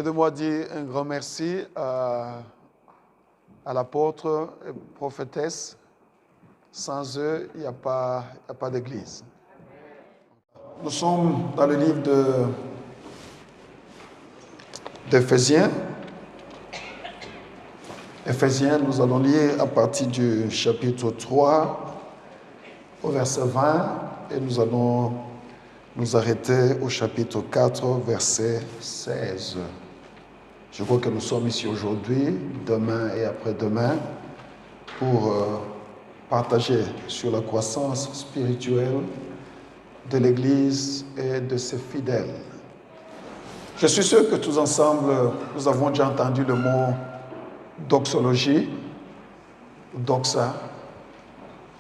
Permettez-moi de dire un grand merci à l'apôtre et prophétesse. Sans eux, il n'y a pas d'église. Nous sommes dans le livre d'Éphésiens. Éphésiens, nous allons lire à partir du chapitre 3 au verset 20 et nous allons nous arrêter au chapitre 4, verset 16. Je crois que nous sommes ici aujourd'hui, demain et après-demain, pour partager sur la croissance spirituelle de l'Église et de ses fidèles. Je suis sûr que tous ensemble, nous avons déjà entendu le mot doxologie, doxa.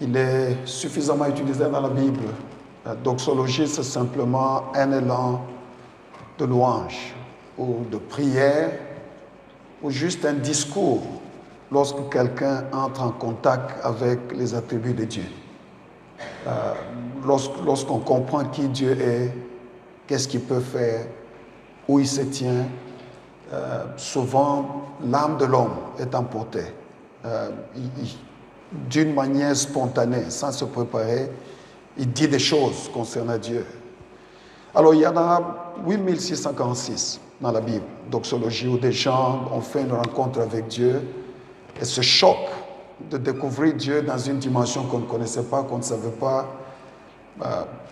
Il est suffisamment utilisé dans la Bible. La doxologie, c'est simplement un élan de louange ou de prière ou juste un discours lorsque quelqu'un entre en contact avec les attributs de Dieu. Lorsqu'on comprend qui Dieu est, qu'est-ce qu'il peut faire, où il se tient, souvent l'âme de l'homme est emportée. D'une manière spontanée, sans se préparer, il dit des choses concernant Dieu. Alors il y en a 8646 dans la Bible, doxologie, où des gens ont fait une rencontre avec Dieu et se choquent de découvrir Dieu dans une dimension qu'on ne connaissait pas, qu'on ne savait pas,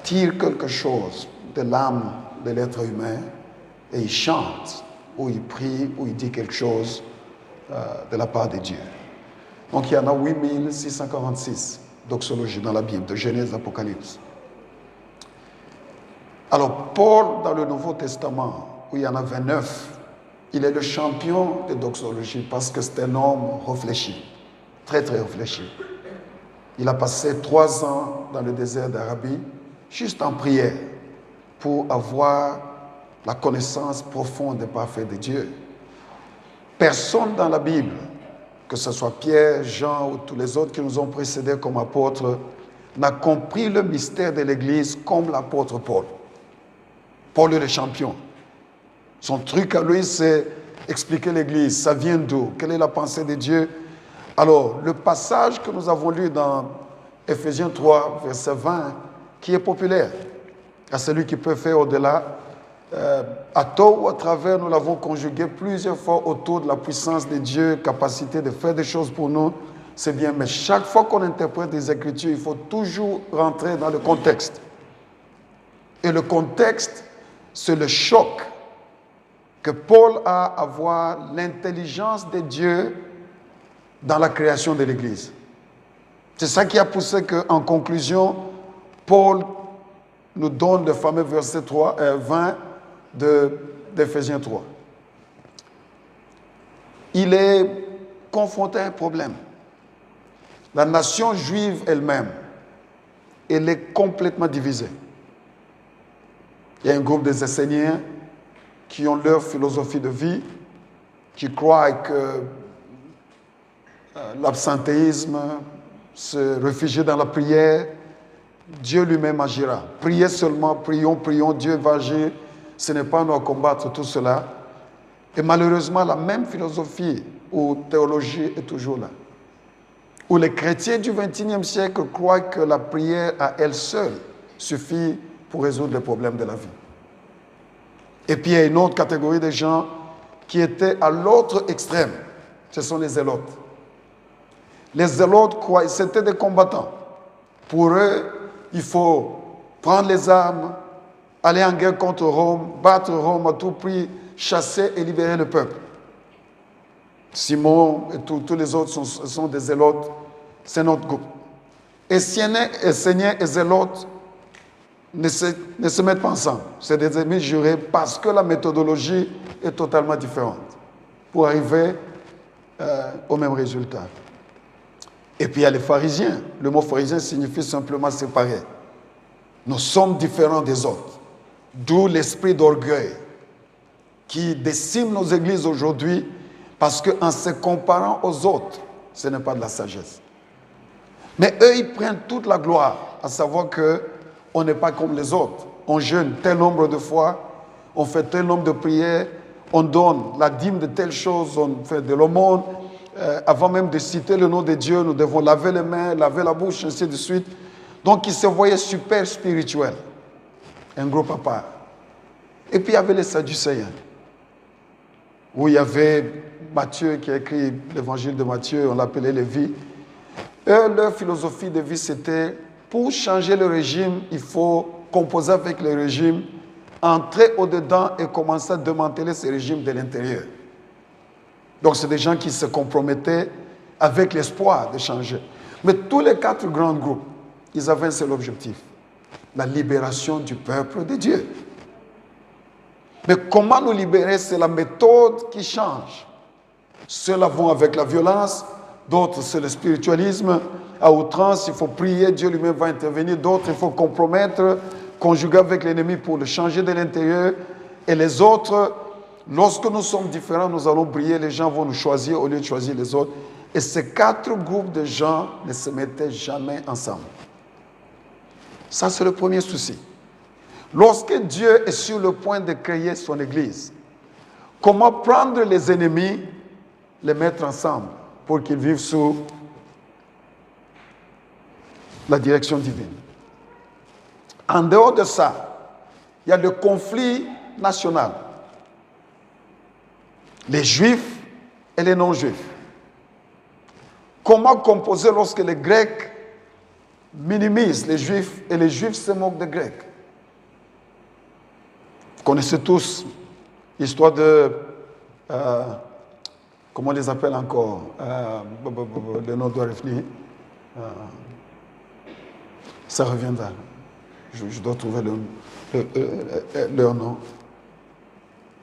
tire quelque chose de l'âme de l'être humain et il chante, ou il prie, ou il dit quelque chose de la part de Dieu. Donc il y en a 8646 doxologies dans la Bible, de Genèse à Apocalypse. Alors Paul, dans le Nouveau Testament, où il y en a 29, il est le champion de doxologie parce que c'est un homme réfléchi, très très réfléchi. Il a passé 3 ans dans le désert d'Arabie, juste en prière, pour avoir la connaissance profonde et parfaite de Dieu. Personne dans la Bible, que ce soit Pierre, Jean ou tous les autres qui nous ont précédés comme apôtres, n'a compris le mystère de l'Église comme l'apôtre Paul. Paul est le champion. Son truc à lui, c'est expliquer l'Église. Ça vient d'où? Quelle est la pensée de Dieu? Alors, le passage que nous avons lu dans Éphésiens 3, verset 20, qui est populaire, à celui qui peut faire au-delà, à tort ou à travers, nous l'avons conjugué plusieurs fois autour de la puissance de Dieu, capacité de faire des choses pour nous, c'est bien. Mais chaque fois qu'on interprète des Écritures, il faut toujours rentrer dans le contexte. Et le contexte, c'est le choc que Paul a à voir l'intelligence de Dieu dans la création de l'Église. C'est ça qui a poussé qu'en conclusion, Paul nous donne le fameux verset 20 d'Éphésiens 3. Il est confronté à un problème. La nation juive elle-même, elle est complètement divisée. Il y a un groupe des Esséniens qui ont leur philosophie de vie, qui croient que l'absentéisme, se réfugier dans la prière, Dieu lui-même agira. Priez seulement, prions, Dieu va agir. Ce n'est pas à nous à combattre tout cela. Et malheureusement, la même philosophie ou théologie est toujours là. Où les chrétiens du XXIe siècle croient que la prière à elle seule suffit pour résoudre les problèmes de la vie. Et puis il y a une autre catégorie de gens qui étaient à l'autre extrême. Ce sont les zélotes. Les zélotes, c'était des combattants. Pour eux, il faut prendre les armes, aller en guerre contre Rome, battre Rome à tout prix, chasser et libérer le peuple. Simon et tous les autres sont des zélotes. C'est notre groupe. Esséniens et zélotes ne se mettent pas ensemble. C'est des ennemis jurés parce que la méthodologie est totalement différente pour arriver au même résultat. Et puis il y a les pharisiens. Le mot pharisien signifie simplement séparé. Nous sommes différents des autres. D'où l'esprit d'orgueil qui décime nos églises aujourd'hui parce qu'en se comparant aux autres, ce n'est pas de la sagesse. Mais eux, ils prennent toute la gloire, à savoir qu'on n'est pas comme les autres. On jeûne tel nombre de fois, on fait tel nombre de prières, On donne la dîme de telle chose, on fait de l'aumône. Avant même de citer le nom de Dieu, nous devons laver les mains, laver la bouche, ainsi de suite. Donc, ils se voyaient super spirituels. Un groupe à part. Et puis, il y avait les Sadducéens, où il y avait Matthieu qui a écrit l'évangile de Matthieu, on l'appelait Lévi. Eux, leur philosophie de vie, c'était, pour changer le régime, il faut composer avec le régime, entrer au-dedans et commencer à démanteler ce régime de l'intérieur. Donc, c'est des gens qui se compromettaient avec l'espoir de changer. Mais tous les 4 grands groupes, ils avaient un seul objectif, la libération du peuple de Dieu. Mais comment nous libérer? C'est la méthode qui change. Ceux-là vont avec la violence, d'autres c'est le spiritualisme à outrance, il faut prier, Dieu lui-même va intervenir, d'autres il faut compromettre, conjuguer avec l'ennemi pour le changer de l'intérieur, et les autres, lorsque nous sommes différents, nous allons briller, les gens vont nous choisir au lieu de choisir les autres. Et ces 4 groupes de gens ne se mettaient jamais ensemble. Ça, c'est le premier souci. Lorsque Dieu est sur le point de créer son Église, comment prendre les ennemis, les mettre ensemble pour qu'ils vivent sous la direction divine? En dehors de ça, il y a le conflit national. Les Juifs et les non-Juifs. Comment composer lorsque les Grecs minimisent les Juifs et les Juifs se moquent des Grecs? Vous connaissez tous l'histoire de... comment on les appelle encore? Le nom doit revenir. Ça reviendra. Je dois trouver leur nom.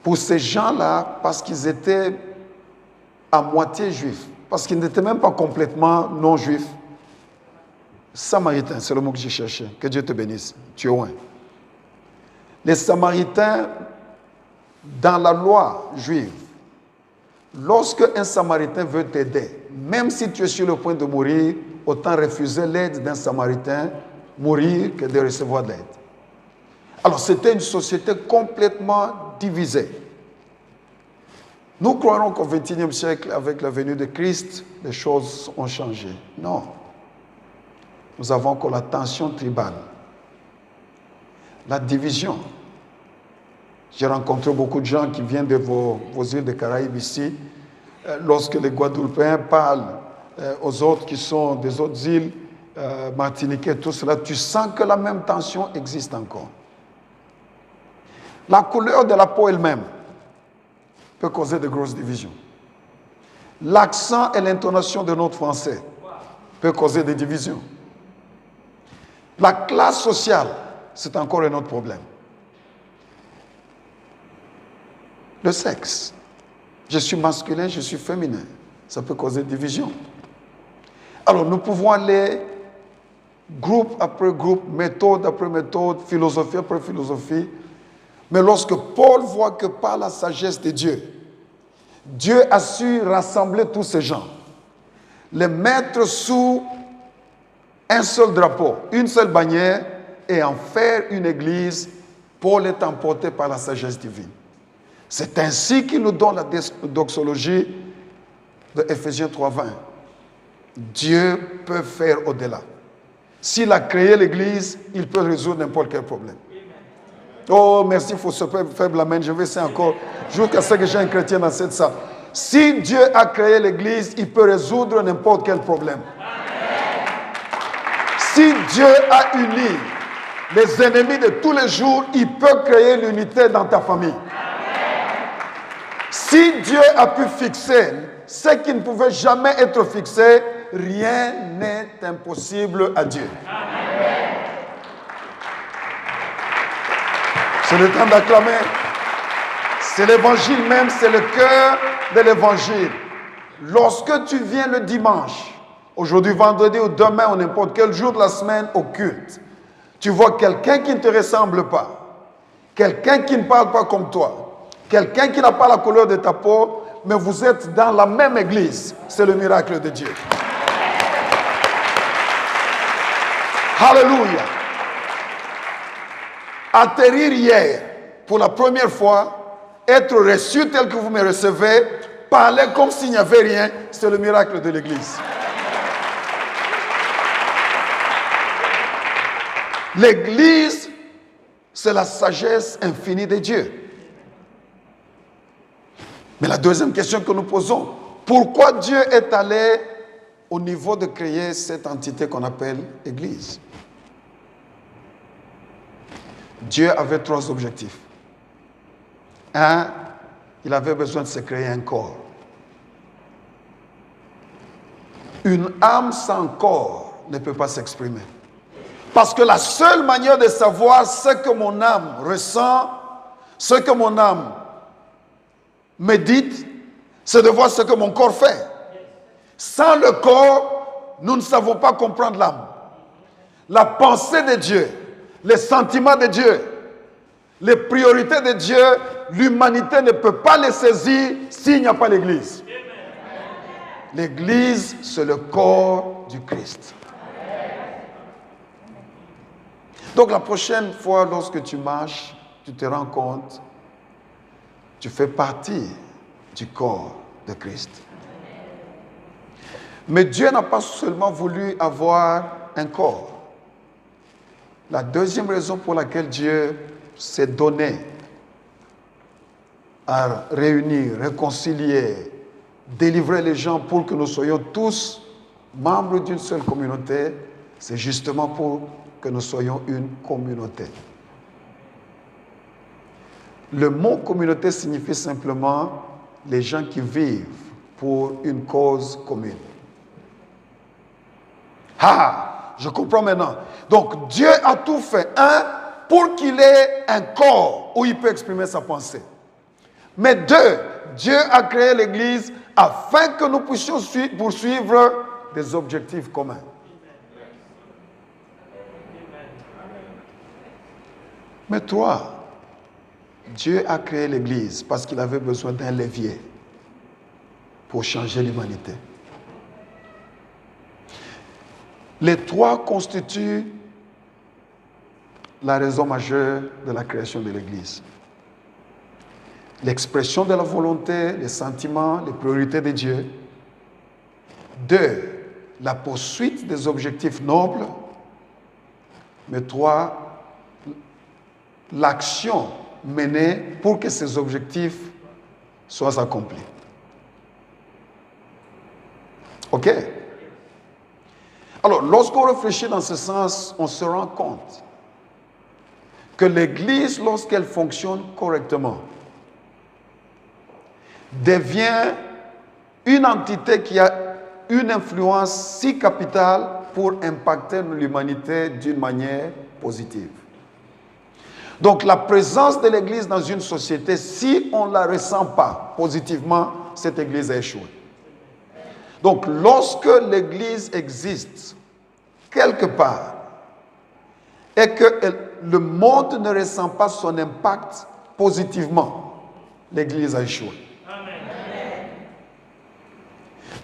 Pour ces gens-là, parce qu'ils étaient à moitié juifs, parce qu'ils n'étaient même pas complètement non-juifs, Samaritains, c'est le mot que j'ai cherché. Que Dieu te bénisse. Tu es loin. Les Samaritains, dans la loi juive, lorsque un Samaritain veut t'aider, même si tu es sur le point de mourir, autant refuser l'aide d'un Samaritain, mourir, que de recevoir de l'aide. Alors, c'était une société complètement divisée. Nous croyons qu'au XXIe siècle, avec la venue de Christ, les choses ont changé. Non. Nous avons encore la tension tribale, la division. J'ai rencontré beaucoup de gens qui viennent de vos îles des Caraïbes ici. Lorsque les Guadeloupéens parlent aux autres qui sont des autres îles, Martiniquais, tout cela, tu sens que la même tension existe encore. La couleur de la peau elle-même peut causer de grosses divisions. L'accent et l'intonation de notre français peut causer des divisions. La classe sociale, c'est encore un autre problème. Le sexe. Je suis masculin, je suis féminin. Ça peut causer division. Alors, nous pouvons aller groupe après groupe, méthode après méthode, philosophie après philosophie. Mais lorsque Paul voit que par la sagesse de Dieu, Dieu a su rassembler tous ces gens, les mettre sous un seul drapeau, une seule bannière, et en faire une église, Paul est emporté par la sagesse divine. C'est ainsi qu'il nous donne la doxologie de Éphésiens 3:20. Dieu peut faire au-delà. S'il a créé l'église, il peut résoudre n'importe quel problème. Oh, merci, il faut se faire amen. Je vais essayer encore, jusqu'à ce que j'ai un chrétien dans cette salle. Si Dieu a créé l'église, il peut résoudre n'importe quel problème. Si Dieu a uni les ennemis de tous les jours, il peut créer l'unité dans ta famille. Si Dieu a pu fixer ce qui ne pouvait jamais être fixé, rien n'est impossible à Dieu. C'est le temps d'acclamer. C'est l'évangile même, c'est le cœur de l'évangile. Lorsque tu viens le dimanche, aujourd'hui, vendredi ou demain ou n'importe quel jour de la semaine au culte, tu vois quelqu'un qui ne te ressemble pas, quelqu'un qui ne parle pas comme toi, quelqu'un qui n'a pas la couleur de ta peau, mais vous êtes dans la même église. C'est le miracle de Dieu. Alléluia. Atterrir hier, pour la première fois, être reçu tel que vous me recevez, parler comme s'il n'y avait rien, c'est le miracle de l'Église. L'Église, c'est la sagesse infinie de Dieu. Mais la deuxième question que nous posons, pourquoi Dieu est allé au niveau de créer cette entité qu'on appelle Église? Dieu avait 3 objectifs. 1, il avait besoin de se créer un corps. Une âme sans corps ne peut pas s'exprimer. Parce que la seule manière de savoir ce que mon âme ressent, ce que mon âme médite, c'est de voir ce que mon corps fait. Sans le corps, nous ne savons pas comprendre l'âme. La pensée de Dieu, les sentiments de Dieu, les priorités de Dieu, l'humanité ne peut pas les saisir s'il n'y a pas l'Église. L'Église, c'est le corps du Christ. Donc la prochaine fois, lorsque tu marches, tu te rends compte, tu fais partie du corps de Christ. Mais Dieu n'a pas seulement voulu avoir un corps. La deuxième raison pour laquelle Dieu s'est donné à réunir, réconcilier, délivrer les gens pour que nous soyons tous membres d'une seule communauté, c'est justement pour que nous soyons une communauté. Le mot communauté signifie simplement les gens qui vivent pour une cause commune. Ah, je comprends maintenant. Donc Dieu a tout fait, pour qu'il ait un corps où il peut exprimer sa pensée. Mais 2, Dieu a créé l'Église afin que nous puissions poursuivre des objectifs communs. Mais 3, Dieu a créé l'Église parce qu'il avait besoin d'un levier pour changer l'humanité. Les 3 constituent la raison majeure de la création de l'Église. L'expression de la volonté, les sentiments, les priorités de Dieu. 2, la poursuite des objectifs nobles. Mais 3, l'action menée pour que ces objectifs soient accomplis. OK? Alors, lorsqu'on réfléchit dans ce sens, on se rend compte que l'Église, lorsqu'elle fonctionne correctement, devient une entité qui a une influence si capitale pour impacter l'humanité d'une manière positive. Donc la présence de l'Église dans une société, si on ne la ressent pas positivement, cette Église a échoué. Donc lorsque l'Église existe quelque part et que le monde ne ressent pas son impact positivement, l'Église a échoué.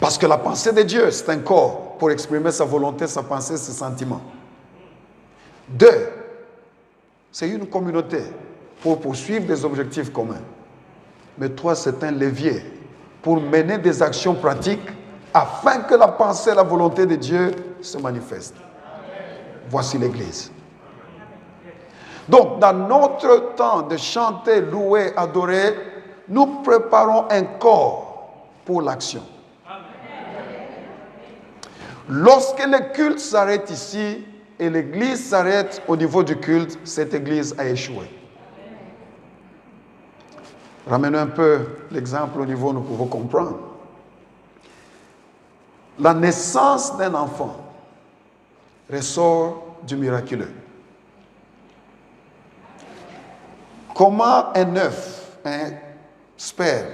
Parce que la pensée de Dieu, c'est un corps pour exprimer sa volonté, sa pensée, ses sentiments. 2, c'est une communauté pour poursuivre des objectifs communs. Mais 3, c'est un levier pour mener des actions pratiques afin que la pensée et la volonté de Dieu se manifestent. Voici l'Église. Donc, dans notre temps de chanter, louer, adorer, nous préparons un corps pour l'action. Lorsque le culte s'arrête ici et l'Église s'arrête au niveau du culte, cette Église a échoué. Ramenons un peu l'exemple au niveau où nous pouvons comprendre. La naissance d'un enfant ressort du miraculeux. Comment un œuf, un sperme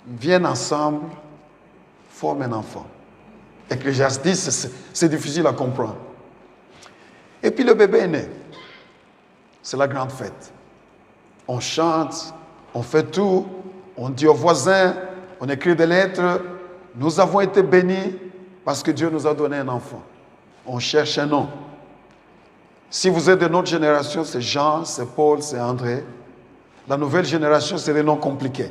viennent ensemble, forment un enfant. Ecclésiastes, c'est difficile à comprendre. Et puis le bébé est né. C'est la grande fête. On chante, on fait tout, on dit aux voisins, on écrit des lettres. Nous avons été bénis parce que Dieu nous a donné un enfant. On cherche un nom. Si vous êtes de notre génération, c'est Jean, c'est Paul, c'est André. La nouvelle génération, c'est des noms compliqués.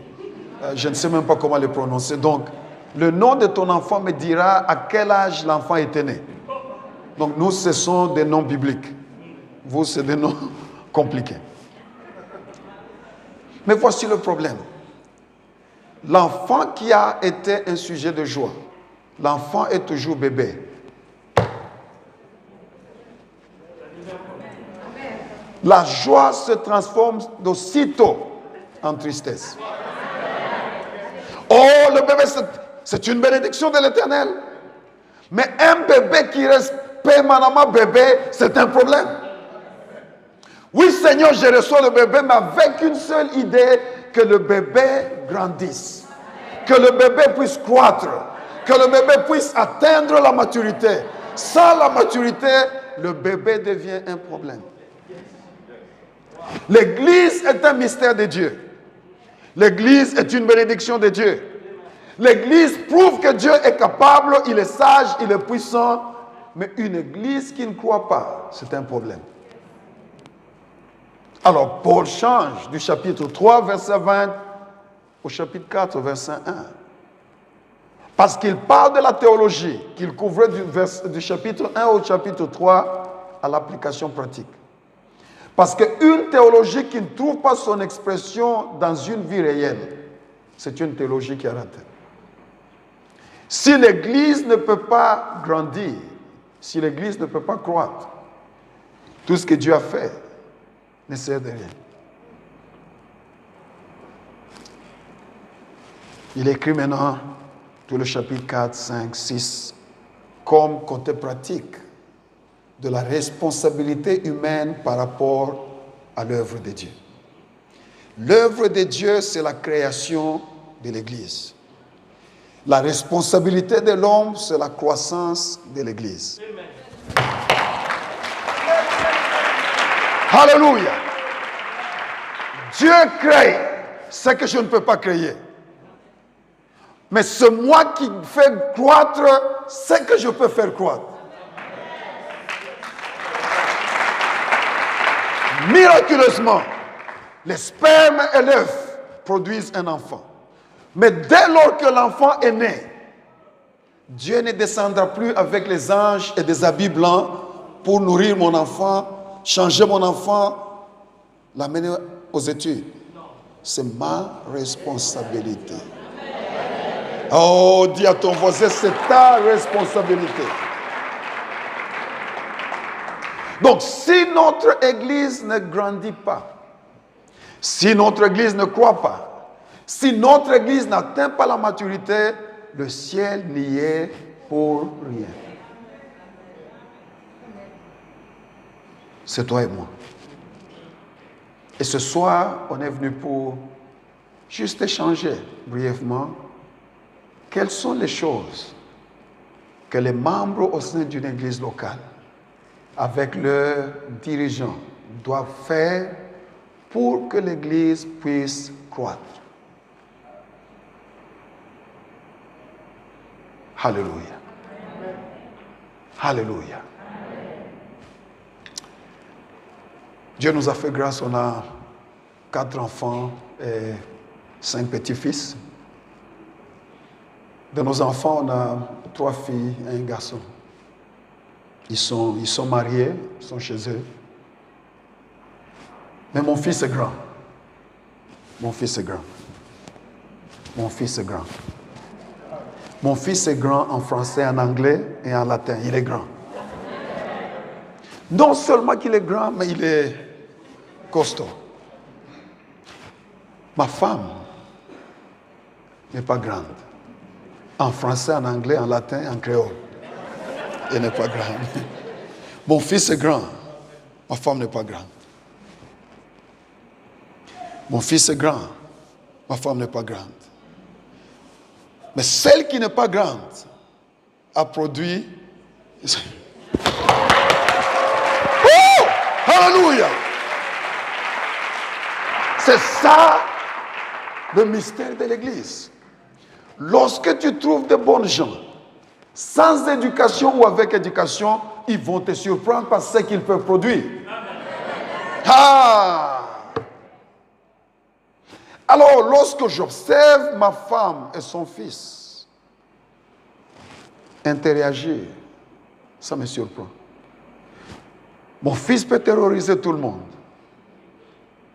Je ne sais même pas comment les prononcer. Donc, le nom de ton enfant me dira à quel âge l'enfant était né. Donc, nous, ce sont des noms bibliques. Vous, c'est des noms compliqués. Mais voici le problème. L'enfant qui a été un sujet de joie, l'enfant est toujours bébé. La joie se transforme d'aussitôt en tristesse. Oh, le bébé, c'est une bénédiction de l'Éternel. Mais un bébé qui reste permanemment bébé, c'est un problème. Oui, Seigneur, je reçois le bébé, mais avec une seule idée, que le bébé grandisse. Que le bébé puisse croître. Que le bébé puisse atteindre la maturité. Sans la maturité, le bébé devient un problème. L'Église est un mystère de Dieu. L'Église est une bénédiction de Dieu. L'Église prouve que Dieu est capable, il est sage, il est puissant. Mais une Église qui ne croit pas, c'est un problème. Alors, Paul change du chapitre 3, verset 20, au chapitre 4, verset 1. Parce qu'il parle de la théologie, qu'il couvrait du chapitre 1 au chapitre 3 à l'application pratique. Parce qu'une théologie qui ne trouve pas son expression dans une vie réelle, c'est une théologie qui est ratée. Si l'Église ne peut pas grandir, si l'Église ne peut pas croître, tout ce que Dieu a fait ne sert de rien. Il écrit maintenant tout le chapitre 4, 5, 6 comme côté pratique de la responsabilité humaine par rapport à l'œuvre de Dieu. L'œuvre de Dieu, c'est la création de l'Église. La responsabilité de l'homme, c'est la croissance de l'Église. Alléluia. Dieu crée ce que je ne peux pas créer. Mais c'est moi qui fais croître ce que je peux faire croître. Miraculeusement, les spermes et l'œuf produisent un enfant. Mais dès lors que l'enfant est né, Dieu ne descendra plus avec les anges et des habits blancs pour nourrir mon enfant, changer mon enfant, l'amener aux études. C'est ma responsabilité. Oh, dis à ton voisin, c'est ta responsabilité. Donc, si notre Église ne grandit pas, si notre Église ne croit pas, si notre Église n'atteint pas la maturité, le ciel n'y est pour rien. C'est toi et moi. Et ce soir, on est venu pour juste échanger brièvement quelles sont les choses que les membres au sein d'une église locale, avec leurs dirigeants, doivent faire pour que l'église puisse croître. Alléluia. Alléluia. Dieu nous a fait grâce, on a 4 enfants et 5 petits-fils. De nos enfants, on a 3 filles et un garçon. Ils sont mariés, ils sont chez eux. Mais mon fils est grand. Mon fils est grand. Mon fils est grand. Mon fils est grand en français, en anglais et en latin. Il est grand. Non seulement qu'il est grand, mais il est costaud. Ma femme n'est pas grande. En français, en anglais, en latin, en créole. Elle n'est pas grande. Mon fils est grand. Ma femme n'est pas grande. Mon fils est grand. Ma femme n'est pas grande. Mais celle qui n'est pas grande a produit... Oh! Alléluia! C'est ça le mystère de l'Église. Lorsque tu trouves de bonnes gens, sans éducation ou avec éducation, ils vont te surprendre par ce qu'ils peuvent produire. Ah! Alors, lorsque j'observe ma femme et son fils interagir, ça me surprend. Mon fils peut terroriser tout le monde,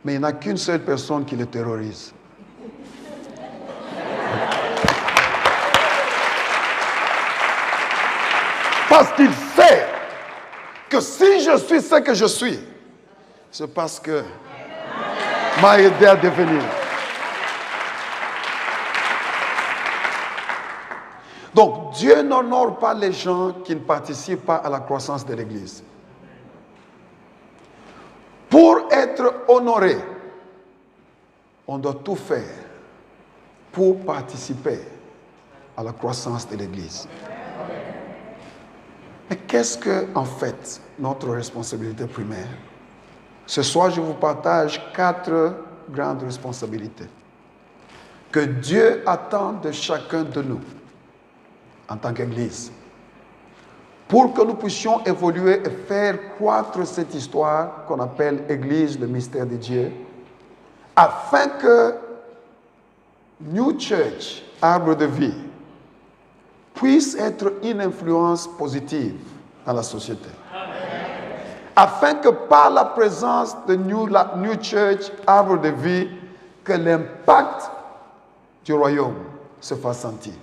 mais il n'y a qu'une seule personne qui le terrorise. Parce qu'il sait que si je suis ce que je suis, c'est parce que m'a aidé à devenir. Donc, Dieu n'honore pas les gens qui ne participent pas à la croissance de l'Église. Pour être honoré, on doit tout faire pour participer à la croissance de l'Église. Mais qu'est-ce que, en fait, notre responsabilité primaire? Ce soir, je vous partage 4 grandes responsabilités que Dieu attend de chacun de nous en tant qu'Église, pour que nous puissions évoluer et faire croître cette histoire qu'on appelle Église, le mystère de Dieu, afin que New Church, arbre de vie, puisse être une influence positive dans la société. Afin que par la présence de New Church, arbre de vie, que l'impact du royaume se fasse sentir.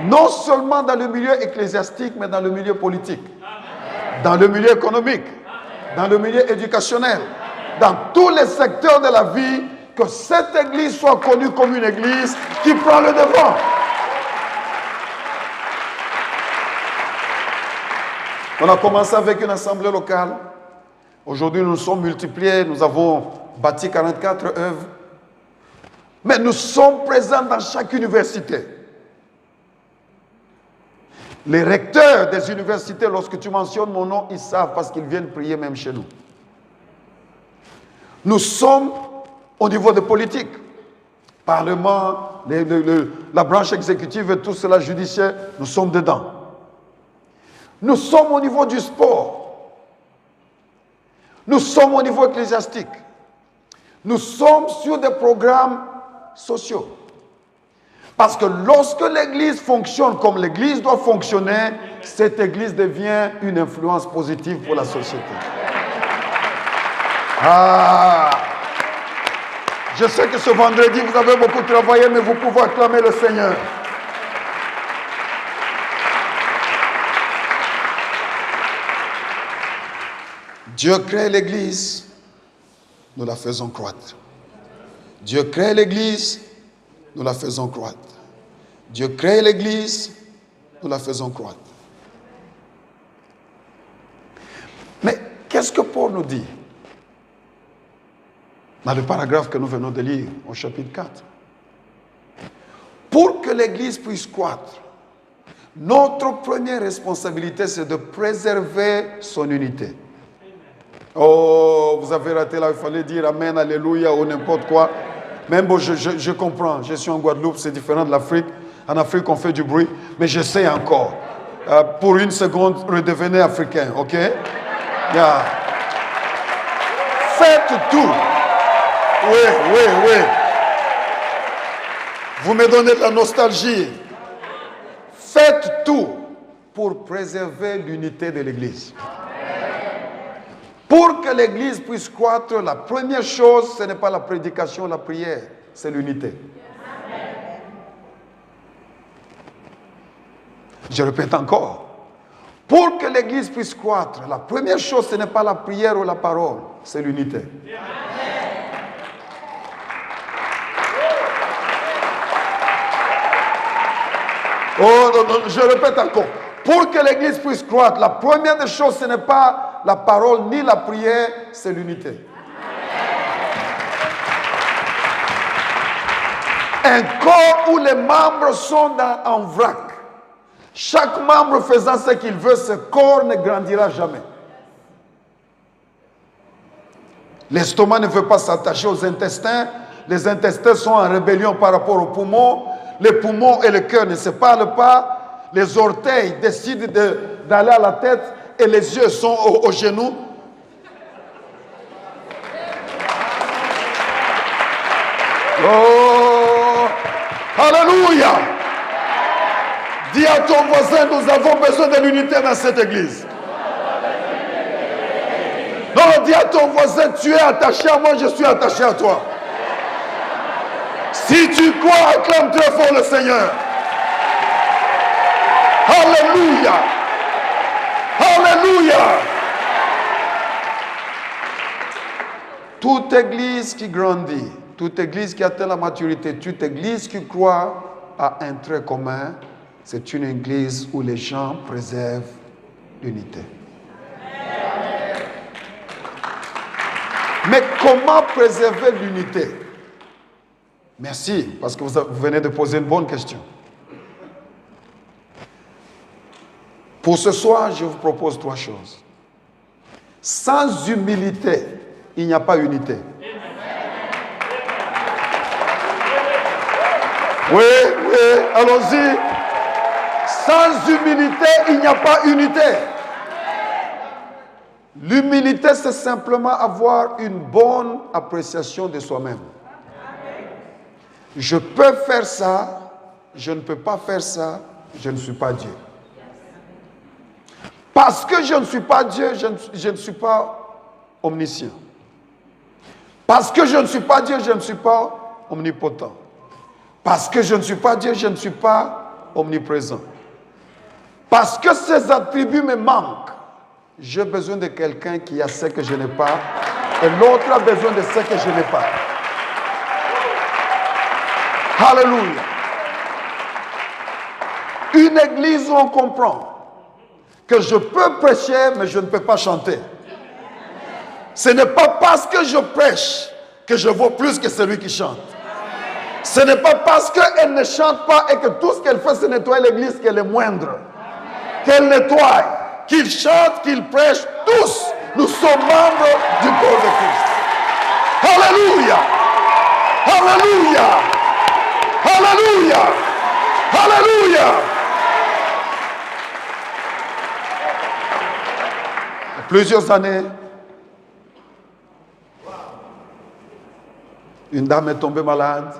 Non seulement dans le milieu ecclésiastique, mais dans le milieu politique, dans le milieu économique, dans le milieu éducationnel, dans tous les secteurs de la vie, que cette église soit connue comme une église qui prend le devant. On a commencé avec une assemblée locale. Aujourd'hui, nous nous sommes multipliés, nous avons bâti 44 œuvres. Mais nous sommes présents dans chaque université. Les recteurs des universités, lorsque tu mentionnes mon nom, ils savent parce qu'ils viennent prier même chez nous. Nous sommes au niveau de politique. Parlement, la branche exécutive et tout cela judiciaire, nous sommes dedans. Nous sommes au niveau du sport. Nous sommes au niveau ecclésiastique. Nous sommes sur des programmes sociaux. Parce que lorsque l'Église fonctionne comme l'Église doit fonctionner, cette Église devient une influence positive pour la société. Je sais que ce vendredi, vous avez beaucoup travaillé, mais vous pouvez acclamer le Seigneur. Dieu crée l'Église, nous la faisons croître. Dieu crée l'Église, nous la faisons croître. Dieu crée l'Église, nous la faisons croître. Mais qu'est-ce que Paul nous dit dans le paragraphe que nous venons de lire au chapitre 4? Pour que l'Église puisse croître, notre première responsabilité, c'est de préserver son unité. Oh, vous avez raté là, il fallait dire Amen, Alléluia ou n'importe quoi. Même bon, je comprends, je suis en Guadeloupe, c'est différent de l'Afrique. En Afrique, on fait du bruit, mais je sais encore. Pour une seconde, redevenez africain, ok? Yeah. Faites tout. Oui. Vous me donnez de la nostalgie. Faites tout pour préserver l'unité de l'Église. Pour que l'Église puisse croître, la première chose, ce n'est pas la prédication, la prière, c'est l'unité. Je répète encore. Pour que l'Église puisse croître, la première chose, ce n'est pas la prière ou la parole, c'est l'unité. Oh, non, je répète encore. Pour que l'Église puisse croître, la première des choses, ce n'est pas la parole ni la prière, c'est l'unité. Un corps où les membres sont en vrac. Chaque membre faisant ce qu'il veut, ce corps ne grandira jamais. L'estomac ne veut pas s'attacher aux intestins. Les intestins sont en rébellion par rapport aux poumons. Les poumons et le cœur ne se parlent pas. Les orteils décident d'aller à la tête et les yeux sont aux genoux. Oh, alléluia. Dis à ton voisin, nous avons besoin de l'unité dans cette église. Non, dis à ton voisin, tu es attaché à moi, je suis attaché à toi. Si tu crois, acclame très fort le Seigneur. Alléluia. Alléluia. Toute église qui grandit, toute église qui atteint la maturité, toute église qui croit à un trait commun, c'est une église où les gens préservent l'unité. Mais comment préserver l'unité? Merci, parce que vous venez de poser une bonne question. Pour ce soir, je vous propose 3 choses. Sans humilité, il n'y a pas unité. Oui, allons-y. Sans humilité, il n'y a pas unité. L'humilité, c'est simplement avoir une bonne appréciation de soi-même. Je peux faire ça, je ne peux pas faire ça, je ne suis pas Dieu. Parce que je ne suis pas Dieu, je ne suis pas omniscient. Parce que je ne suis pas Dieu, je ne suis pas omnipotent. Parce que je ne suis pas Dieu, je ne suis pas omniprésent. Parce que ces attributs me manquent, j'ai besoin de quelqu'un qui a ce que je n'ai pas, et l'autre a besoin de ce que je n'ai pas. Alléluia. Une église où on comprend que je peux prêcher, mais je ne peux pas chanter. Ce n'est pas parce que je prêche que je vaux plus que celui qui chante. Ce n'est pas parce qu'elle ne chante pas et que tout ce qu'elle fait, c'est nettoyer l'église qu'elle est moindre. Qu'elle nettoie, qu'il chante, qu'il prêche, tous, nous sommes membres du corps de Christ. Alléluia! Alléluia! Alléluia! Alléluia! Il y a plusieurs années, une dame est tombée malade.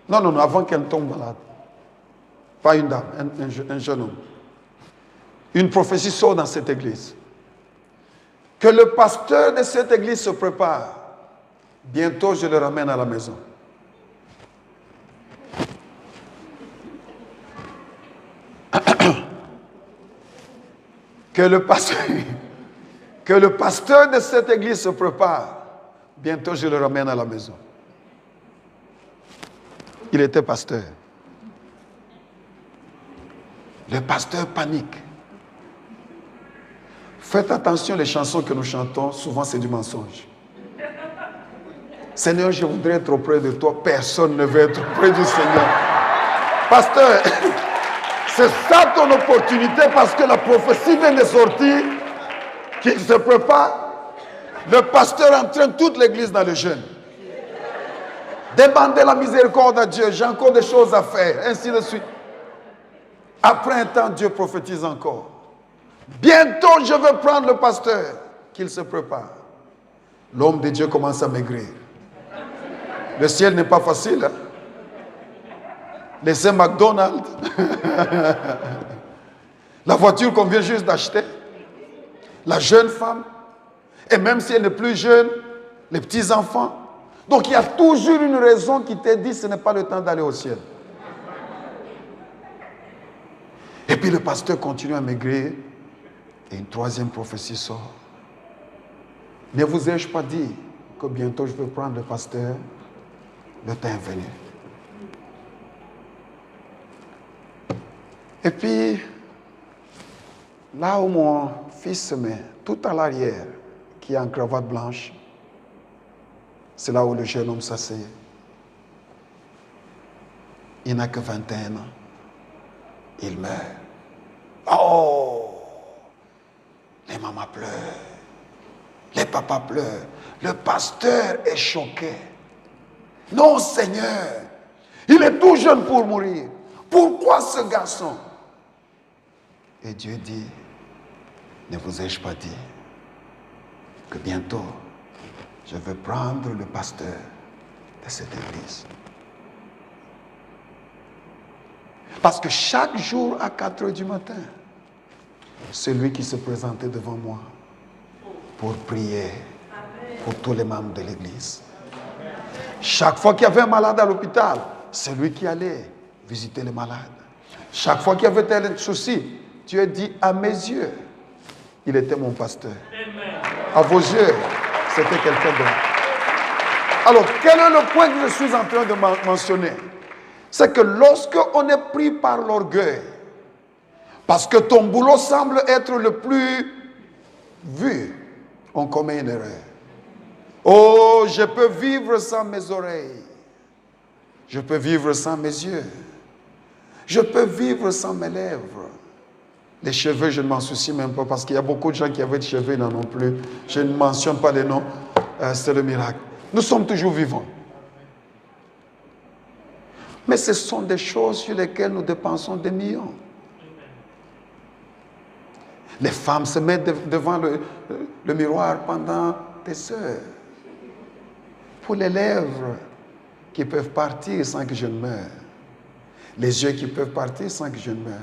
Non, avant qu'elle tombe malade. Pas une dame, un jeune homme. Une prophétie sort dans cette église. Que le pasteur de cette église se prépare. Bientôt, je le ramène à la maison. Que le pasteur de cette église se prépare. Bientôt, je le ramène à la maison. Il était pasteur. Le pasteur panique. Faites attention, les chansons que nous chantons, souvent c'est du mensonge. Seigneur, je voudrais être auprès de toi. Personne ne veut être auprès du Seigneur. Pasteur, c'est ça ton opportunité parce que la prophétie vient de sortir, qu'il se prépare. Le pasteur entraîne toute l'église dans le jeûne. Demandez la miséricorde à Dieu, j'ai encore des choses à faire, ainsi de suite. Après un temps, Dieu prophétise encore. Bientôt, je veux prendre le pasteur, qu'il se prépare. L'homme de Dieu commence à maigrir. Le ciel n'est pas facile. Hein? Laissez McDonald's. La voiture qu'on vient juste d'acheter. La jeune femme. Et même si elle n'est plus jeune, les petits-enfants. Donc il y a toujours une raison qui te dit que ce n'est pas le temps d'aller au ciel. Et puis le pasteur continue à maigrir. Et une troisième prophétie sort. Ne vous ai-je pas dit que bientôt je vais prendre le pasteur? Le temps est venu. Et puis, là où mon fils se met, tout à l'arrière, qui a une cravate blanche, c'est là où le jeune homme s'assied. Il n'a que 21 ans. Il meurt. Oh! Les mamans pleurent. Les papas pleurent. Le pasteur est choqué. Non, Seigneur, il est tout jeune pour mourir. Pourquoi ce garçon? Et Dieu dit, ne vous ai-je pas dit que bientôt, je vais prendre le pasteur de cette église. Parce que chaque jour à 4 heures du matin, c'est lui qui se présentait devant moi pour prier pour tous les membres de l'église. Chaque fois qu'il y avait un malade à l'hôpital, c'est lui qui allait visiter les malades. Chaque fois qu'il y avait tel souci, Dieu dit à mes yeux, il était mon pasteur. À vos yeux, c'était quelqu'un d'autre. Alors, quel est le point que je suis en train de mentionner? C'est que lorsque on est pris par l'orgueil, parce que ton boulot semble être le plus vu, on commet une erreur. Oh, je peux vivre sans mes oreilles. Je peux vivre sans mes yeux. Je peux vivre sans mes lèvres. Les cheveux, je ne m'en soucie même pas parce qu'il y a beaucoup de gens qui avaient des cheveux, ils n'en ont plus. Je ne mentionne pas les noms, c'est le miracle. Nous sommes toujours vivants. Mais ce sont des choses sur lesquelles nous dépensons des millions. Les femmes se mettent devant le miroir pendant des heures. Pour les lèvres qui peuvent partir sans que je ne meure. Les yeux qui peuvent partir sans que je ne meure.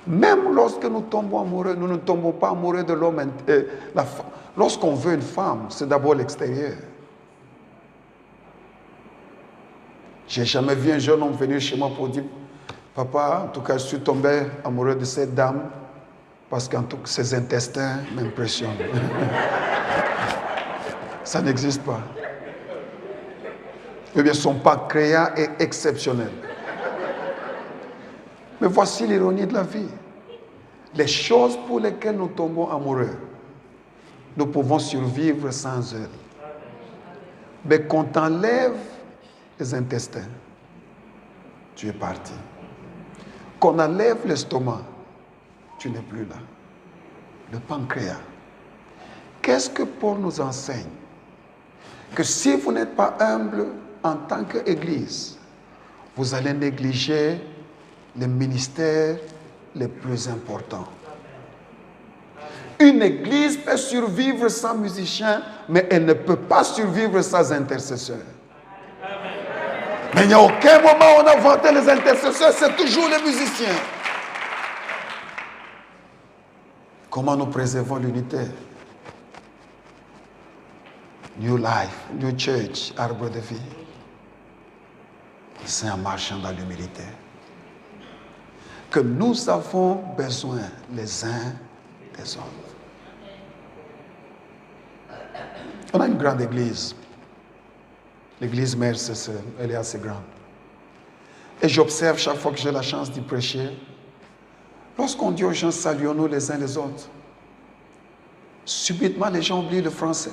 Même lorsque nous tombons amoureux, nous ne tombons pas amoureux de l'homme. Lorsqu'on veut une femme, c'est d'abord l'extérieur. J'ai jamais vu un jeune homme venir chez moi pour dire « Papa, en tout cas, je suis tombé amoureux de cette dame parce qu'en tout cas, ses intestins m'impressionnent. » Ça n'existe pas. Eh bien, son pancréas est exceptionnel. Mais voici l'ironie de la vie. Les choses pour lesquelles nous tombons amoureux, nous pouvons survivre sans elles. Mais quand on enlève les intestins, tu es parti. Quand on enlève l'estomac, tu n'es plus là. Le pancréas. Qu'est-ce que Paul nous enseigne? Que si vous n'êtes pas humble en tant qu'Église, vous allez négliger les ministères les plus importants. Une Église peut survivre sans musiciens, mais elle ne peut pas survivre sans intercesseurs. Mais il n'y a aucun moment où on a vanté les intercesseurs, c'est toujours les musiciens. Comment nous préservons l'unité? New Life, New Church, arbre de vie. C'est en marchant dans l'humilité que nous avons besoin les uns des autres. On a une grande église. L'église mère, elle est assez grande. Et j'observe chaque fois que j'ai la chance d'y prêcher, lorsqu'on dit aux gens, saluons-nous les uns les autres, subitement les gens oublient le français.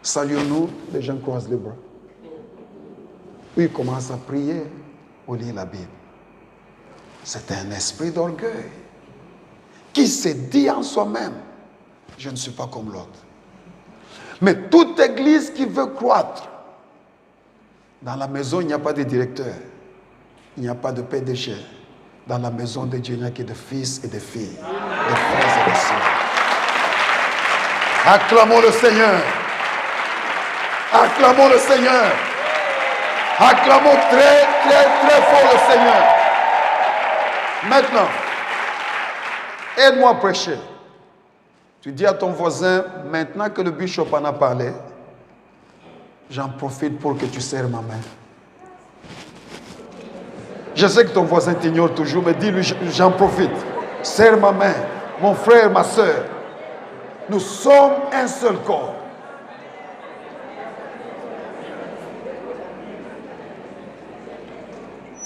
Saluons-nous, les gens croisent les bras. Puis ils commencent à prier ou lire la Bible. C'est un esprit d'orgueil qui se dit en soi-même, je ne suis pas comme l'autre. Mais toute église qui veut croître, dans la maison, il n'y a pas de directeur, il n'y a pas de PDG. Dans la maison de Dieu, il n'y a que de fils et de filles, de frères et de sœurs. Acclamons le Seigneur. Acclamons le Seigneur. Acclamons très, très, très fort le Seigneur. Maintenant, aide-moi à prêcher. Tu dis à ton voisin, maintenant que le bishop en a parlé, j'en profite pour que tu serres ma main. Je sais que ton voisin t'ignore toujours, mais dis-lui, j'en profite. Serre ma main, mon frère, ma soeur. Nous sommes un seul corps.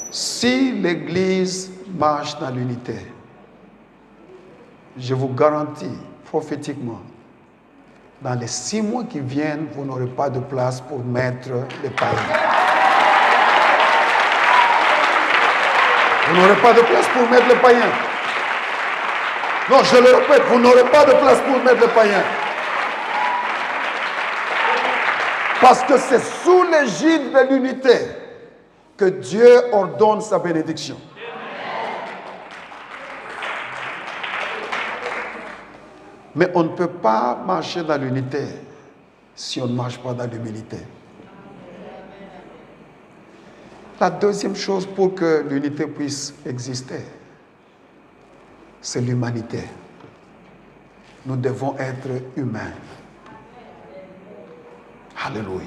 Si l'Église marche dans l'unité, je vous garantis prophétiquement, dans les 6 mois qui viennent, vous n'aurez pas de place pour mettre les païens. Vous n'aurez pas de place pour mettre les païens. Non, je le répète, vous n'aurez pas de place pour mettre les païens. Parce que c'est sous l'égide de l'unité que Dieu ordonne sa bénédiction. Mais on ne peut pas marcher dans l'unité si on ne marche pas dans l'humilité. La deuxième chose pour que l'unité puisse exister, c'est l'humanité. Nous devons être humains. Alléluia.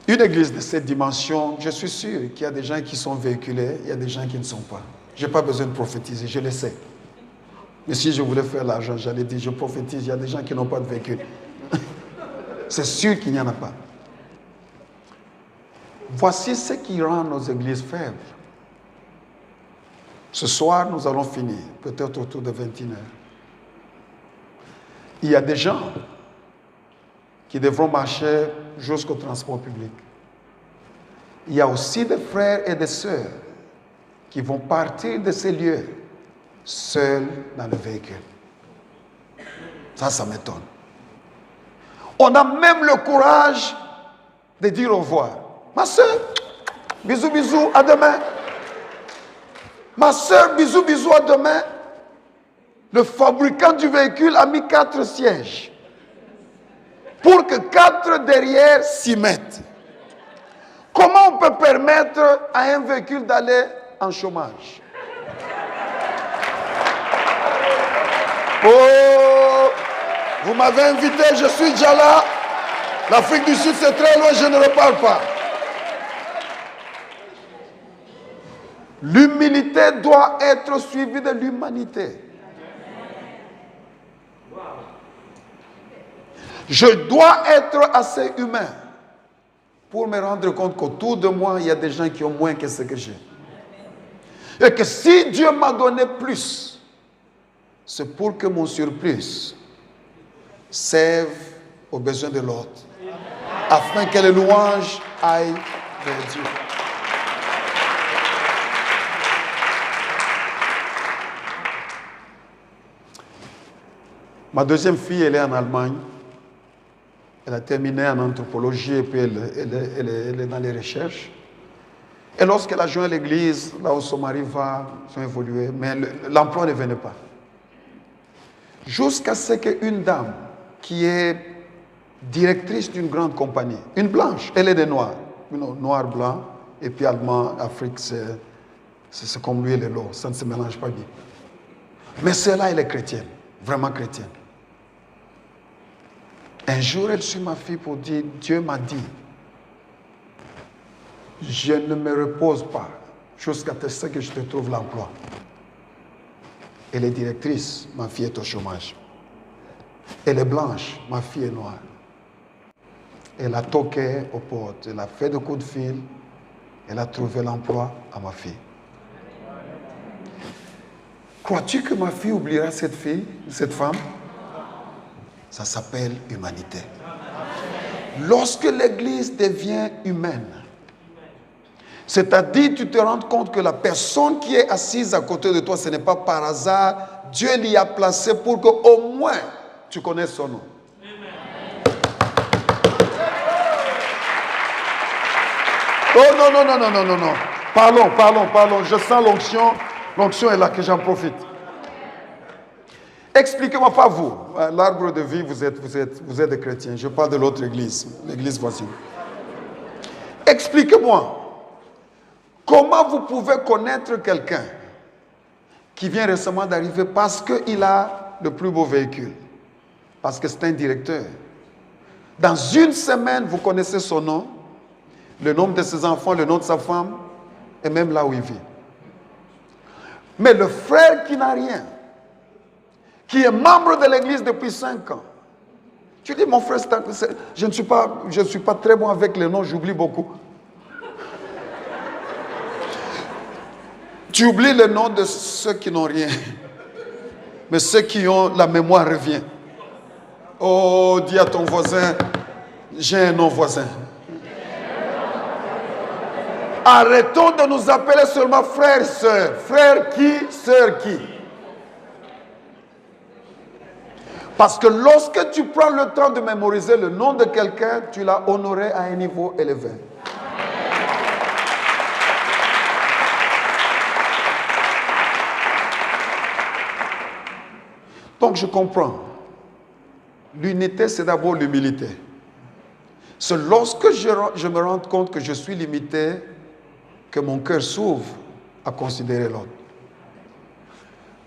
Une église de cette dimension, je suis sûr qu'il y a des gens qui sont véhiculés, il y a des gens qui ne sont pas. Je n'ai pas besoin de prophétiser, je le sais. Mais si je voulais faire l'argent, j'allais dire, je prophétise, il y a des gens qui n'ont pas de véhicule. C'est sûr qu'il n'y en a pas. Voici ce qui rend nos églises faibles. Ce soir, nous allons finir, peut-être autour de 21h. Il y a des gens qui devront marcher jusqu'au transport public. Il y a aussi des frères et des sœurs qui vont partir de ces lieux seuls dans le véhicule. Ça m'étonne. On a même le courage de dire au revoir. Ma soeur, bisous, bisous, à demain. Ma soeur, bisous, bisous, à demain. Le fabricant du véhicule a mis 4 sièges pour que 4 derrière s'y mettent. Comment on peut permettre à un véhicule d'aller en chômage? Oh, vous m'avez invité, je suis déjà là. L'Afrique du Sud, c'est très loin, je ne reparle pas. L'humilité doit être suivie de l'humanité. Je dois être assez humain pour me rendre compte qu'autour de moi, il y a des gens qui ont moins que ce que j'ai. Et que si Dieu m'a donné plus, c'est pour que mon surplus serve aux besoins de l'autre, afin que les louanges aillent vers Dieu. Ma deuxième fille, elle est en Allemagne. Elle a terminé en anthropologie et puis elle est dans les recherches. Et lorsqu'elle a joint l'église, là où son mari va, ils ont évolué, mais l'emploi ne venait pas. Jusqu'à ce qu'une dame qui est directrice d'une grande compagnie, une blanche, elle est des noirs, noir, blanc, et puis allemand, Afrique, c'est comme lui et le lot, ça ne se mélange pas bien. Mais celle-là, elle est chrétienne, vraiment chrétienne. Un jour, elle suit ma fille pour dire, Dieu m'a dit, je ne me repose pas jusqu'à ce que je te trouve l'emploi. Elle est directrice, ma fille est au chômage. Elle est blanche, ma fille est noire. Elle a toqué aux portes, elle a fait des coups de fil, elle a trouvé l'emploi à ma fille. Crois-tu que ma fille oubliera cette fille, cette femme? Ça s'appelle humanité. Lorsque l'Église devient humaine, c'est-à-dire tu te rends compte que la personne qui est assise à côté de toi, ce n'est pas par hasard, Dieu l'y a placé pour qu'au moins tu connaisses son nom. Oh non. Parlons. Je sens l'onction. L'onction est là, que j'en profite. Expliquez-moi, pas vous. L'arbre de vie, vous êtes des chrétiens. Je parle de l'autre église, l'église voisine. Expliquez-moi, comment vous pouvez connaître quelqu'un qui vient récemment d'arriver parce qu'il a le plus beau véhicule, parce que c'est un directeur. Dans une semaine, vous connaissez son nom, le nom de ses enfants, le nom de sa femme, et même là où il vit. Mais le frère qui n'a rien, qui est membre de l'église depuis 5 ans. Tu dis, mon frère, je ne suis pas très bon avec les noms, j'oublie beaucoup. Tu oublies le nom de ceux qui n'ont rien. Mais ceux qui ont la mémoire revient. Oh, dis à ton voisin, j'ai un nom voisin. Arrêtons de nous appeler seulement frère, sœur. Frère qui, sœur qui. Parce que lorsque tu prends le temps de mémoriser le nom de quelqu'un, tu l'as honoré à un niveau élevé. Donc je comprends L'unité, c'est d'abord l'humilité. C'est lorsque je me rends compte que je suis limité, que mon cœur s'ouvre à considérer l'autre.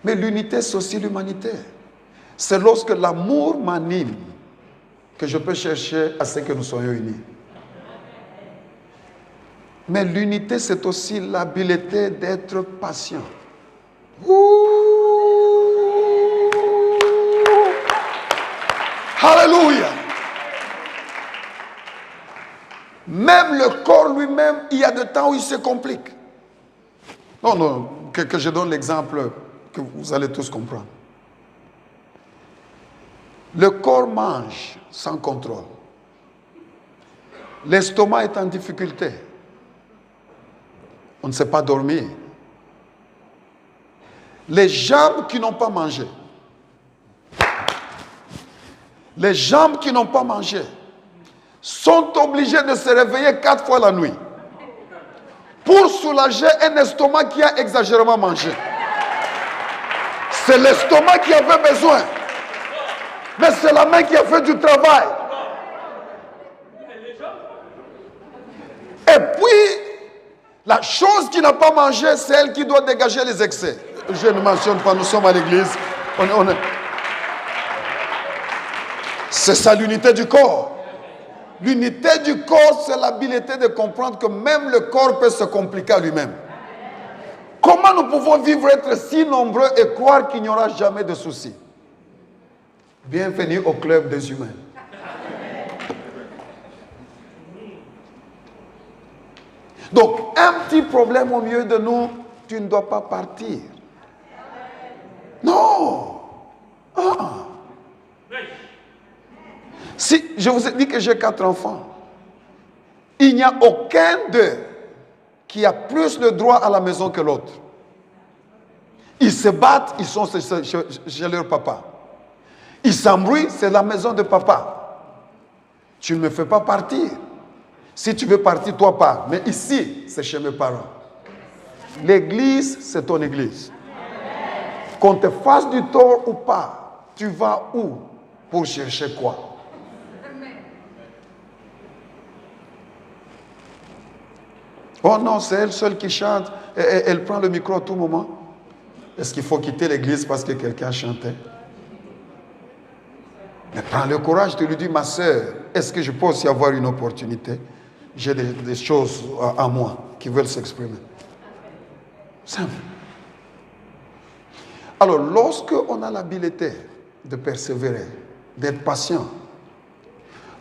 Mais l'unité, c'est aussi l'humanité. C'est lorsque l'amour m'anime que je peux chercher à ce que nous soyons unis. Mais l'unité, c'est aussi l'habileté d'être patient. Alléluia! Même le corps lui-même, il y a des temps où il se complique. Non, que je donne l'exemple que vous allez tous comprendre. Le corps mange sans contrôle. L'estomac est en difficulté. On ne sait pas dormir. Les jambes qui n'ont pas mangé. Les jambes qui n'ont pas mangé sont obligées de se réveiller 4 fois la nuit pour soulager un estomac qui a exagérément mangé. C'est l'estomac qui avait besoin. Mais c'est la main qui a fait du travail. Et puis, la chose qui n'a pas mangé, c'est elle qui doit dégager les excès. Je ne mentionne pas, nous sommes à l'église. C'est ça l'unité du corps. L'unité du corps, c'est l'habileté de comprendre que même le corps peut se compliquer à lui-même. Comment nous pouvons vivre, être si nombreux et croire qu'il n'y aura jamais de soucis? Bienvenue au club des humains. Donc, un petit problème au milieu de nous, tu ne dois pas partir. Non. Si je vous ai dit que j'ai 4 enfants, il n'y a aucun d'eux qui a plus de droit à la maison que l'autre. Ils se battent, ils sont chez leur papa. Ils s'embrouillent, c'est la maison de papa. Tu ne me fais pas partir. Si tu veux partir, toi pars. Mais ici, c'est chez mes parents. L'église, c'est ton église. Qu'on te fasse du tort ou pas, tu vas où pour chercher quoi? Oh non, c'est elle seule qui chante. Elle prend le micro à tout moment. Est-ce qu'il faut quitter l'église parce que quelqu'un chantait? Mais prends le courage de lui dire, ma soeur, est-ce que je peux aussi avoir une opportunité? J'ai des choses à moi qui veulent s'exprimer. Simple. Alors, lorsque on a l'habileté de persévérer, d'être patient,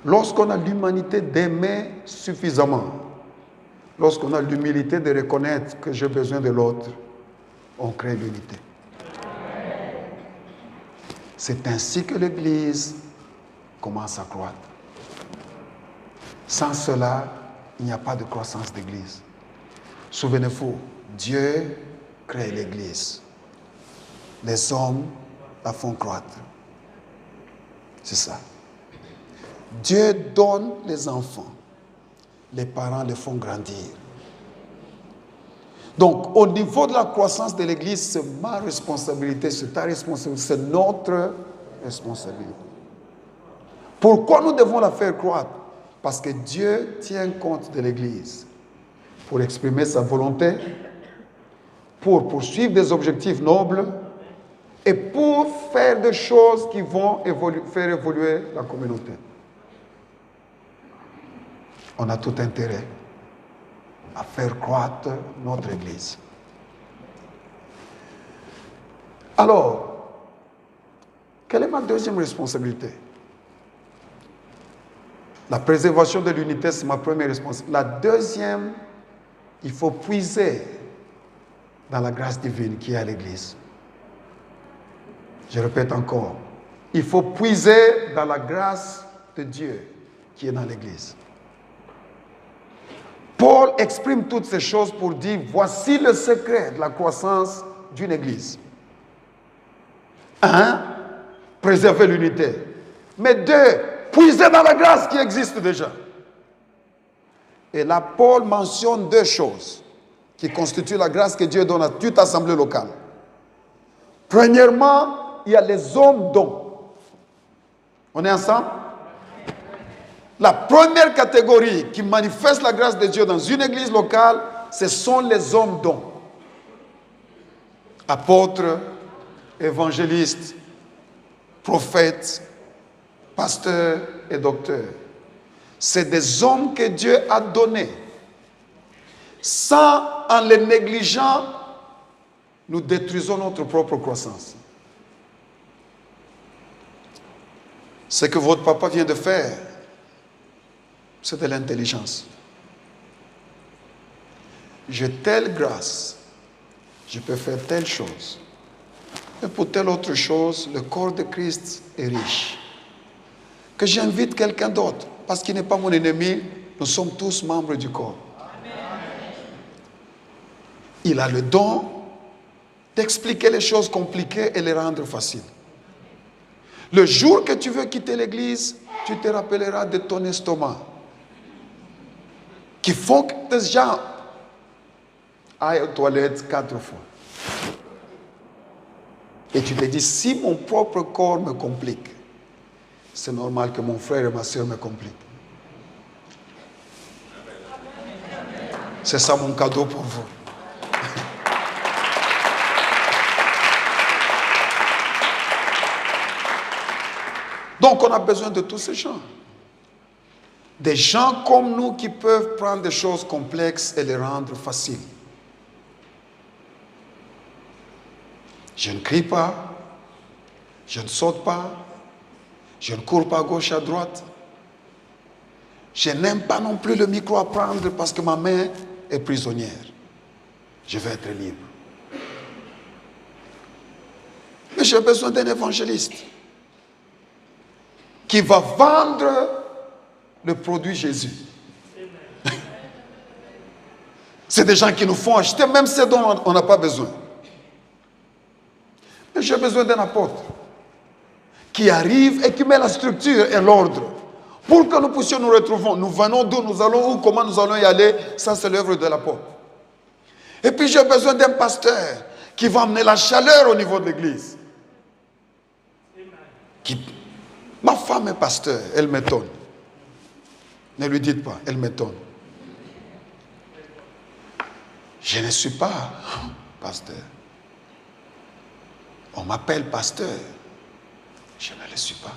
lorsqu'on a l'humanité d'aimer suffisamment, lorsqu'on a l'humilité de reconnaître que j'ai besoin de l'autre, on crée l'unité. C'est ainsi que l'Église commence à croître. Sans cela, il n'y a pas de croissance d'Église. Souvenez-vous, Dieu crée l'Église. Les hommes la font croître. C'est ça. Dieu donne les enfants. Les parents les font grandir. Donc, au niveau de la croissance de l'Église, c'est ma responsabilité, c'est ta responsabilité, c'est notre responsabilité. Pourquoi nous devons la faire croître? Parce que Dieu tient compte de l'Église pour exprimer sa volonté, pour poursuivre des objectifs nobles et pour faire des choses qui vont faire évoluer la communauté. On a tout intérêt à faire croître notre Église. Alors, quelle est ma deuxième responsabilité? La préservation de l'unité, c'est ma première responsabilité. La deuxième, il faut puiser dans la grâce divine qui est à l'Église. Je répète encore, il faut puiser dans la grâce de Dieu qui est dans l'Église. Paul exprime toutes ces choses pour dire, voici le secret de la croissance d'une Église. 1, préserver l'unité. Mais 2, puiser dans la grâce qui existe déjà. Et là, Paul mentionne 2 choses qui constituent la grâce que Dieu donne à toute assemblée locale. Premièrement, il y a les hommes dons. On est ensemble? La première catégorie qui manifeste la grâce de Dieu dans une église locale, ce sont les hommes dons. Apôtres, évangélistes, prophètes, pasteurs et docteurs. C'est des hommes que Dieu a donnés. Sans, en les négligeant, nous détruisons notre propre croissance. Ce que votre papa vient de faire, c'est de l'intelligence. J'ai telle grâce, je peux faire telle chose. Et pour telle autre chose, le corps de Christ est riche. Que j'invite quelqu'un d'autre, parce qu'il n'est pas mon ennemi, nous sommes tous membres du corps. Il a le don d'expliquer les choses compliquées et les rendre faciles. Le jour que tu veux quitter l'église, tu te rappelleras de ton estomac, qui font que des gens aillent aux toilettes 4 fois. Et tu te dis, si mon propre corps me complique, c'est normal que mon frère et ma soeur me compliquent. C'est ça mon cadeau pour vous. Donc on a besoin de tous ces gens. Des gens comme nous qui peuvent prendre des choses complexes et les rendre faciles. Je ne crie pas, je ne saute pas, je ne cours pas à gauche, à droite. Je n'aime pas non plus le micro à prendre parce que ma main est prisonnière. Je veux être libre. Mais j'ai besoin d'un évangéliste qui va vendre le produit Jésus. C'est des gens qui nous font acheter même ce dont on n'a pas besoin. Mais j'ai besoin d'un apôtre qui arrive et qui met la structure et l'ordre pour que nous puissions nous retrouver. Nous venons d'où nous allons, où, comment nous allons y aller. Ça, c'est l'œuvre de l'apôtre. Et puis j'ai besoin d'un pasteur qui va amener la chaleur au niveau de l'église. Ma femme est pasteur, elle m'étonne. Ne lui dites pas, elle m'étonne. Je ne suis pas pasteur. On m'appelle pasteur. Je ne le suis pas.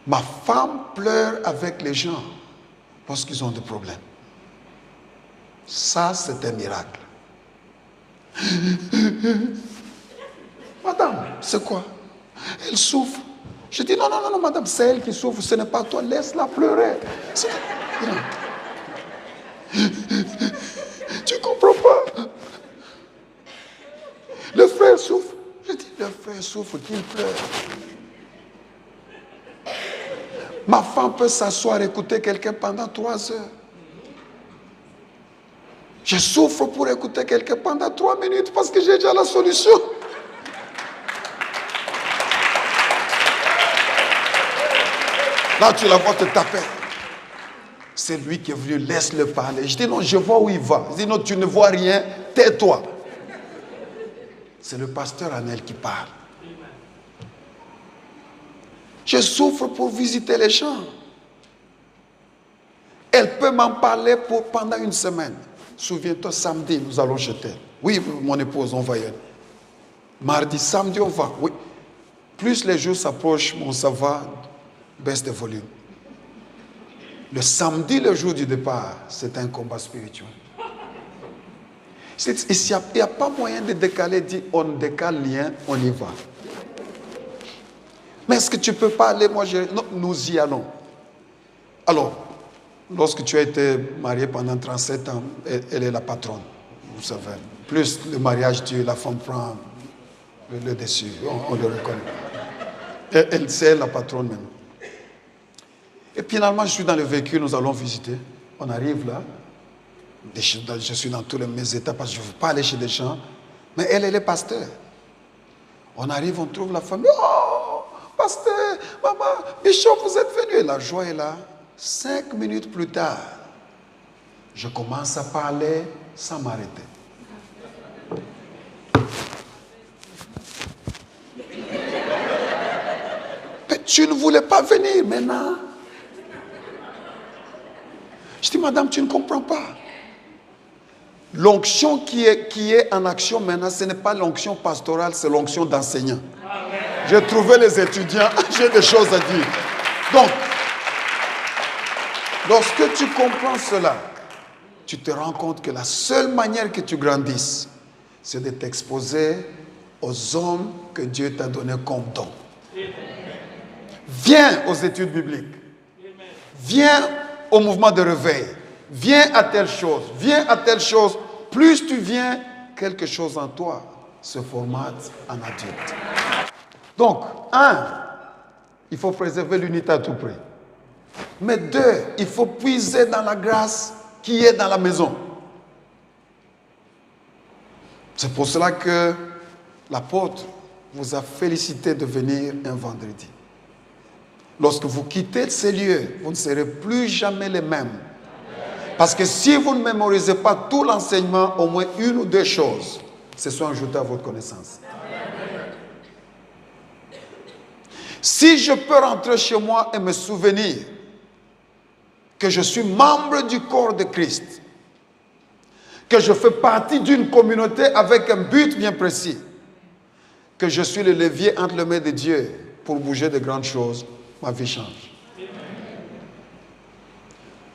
Ma femme pleure avec les gens lorsqu'ils ont des problèmes. Ça, c'est un miracle. Madame, c'est quoi? Elle souffre. Je dis, non, madame, c'est elle qui souffre, ce n'est pas toi, laisse-la pleurer. Tu ne comprends pas? Le frère souffre. Je dis, le frère souffre, qu'il pleure. Ma femme peut s'asseoir et écouter quelqu'un pendant 3 heures. Je souffre pour écouter quelqu'un pendant 3 minutes parce que j'ai déjà la solution. Là, tu la vois te taper. C'est lui qui est venu, laisse-le parler. Je dis non, je vois où il va. Je dis non, tu ne vois rien, tais-toi. C'est le pasteur Anel qui parle. Je souffre pour visiter les gens. Elle peut m'en parler pendant 1 semaine. Souviens-toi, samedi, nous allons jeter. Oui, mon épouse, on va y aller. Mardi, samedi, on va. Oui. Plus les jours s'approchent, mon savoir baisse de volume. Le samedi, le jour du départ, c'est un combat spirituel. Il n'y a pas moyen de décaler, dit on décale rien, on y va. Mais est-ce que tu ne peux pas aller, moi non, nous y allons. Alors, lorsque tu as été marié pendant 37 ans, elle est la patronne, vous savez. Plus le mariage tue, la femme prend le dessus, on le reconnaît. Elle, c'est la patronne même. Et finalement, je suis dans le véhicule, nous allons visiter. On arrive là. Je suis dans tous mes états parce que je ne veux pas aller chez des gens. Mais elle est pasteur. On arrive, on trouve la famille. Oh, pasteur, maman, Bishop, vous êtes venu. Et la joie est là. 5 minutes plus tard, je commence à parler sans m'arrêter. tu ne voulais pas venir maintenant. Je dis, madame, tu ne comprends pas. L'onction qui est en action maintenant, ce n'est pas l'onction pastorale, c'est l'onction d'enseignant. J'ai trouvé les étudiants, j'ai des choses à dire. Donc, lorsque tu comprends cela, tu te rends compte que la seule manière que tu grandisses, c'est de t'exposer aux hommes que Dieu t'a donnés comme don. Viens aux études bibliques. Viens au mouvement de réveil. Viens à telle chose. Viens à telle chose. Plus tu viens, quelque chose en toi se formate en adulte. Donc, 1, il faut préserver l'unité à tout prix. Mais 2, il faut puiser dans la grâce qui est dans la maison. C'est pour cela que l'apôtre vous a félicité de venir un vendredi. Lorsque vous quittez ces lieux, vous ne serez plus jamais les mêmes. Parce que si vous ne mémorisez pas tout l'enseignement, au moins 1 ou 2 choses se sont ajoutées à votre connaissance. Si je peux rentrer chez moi et me souvenir que je suis membre du corps de Christ, que je fais partie d'une communauté avec un but bien précis, que je suis le levier entre les mains de Dieu pour bouger de grandes choses, ma vie change.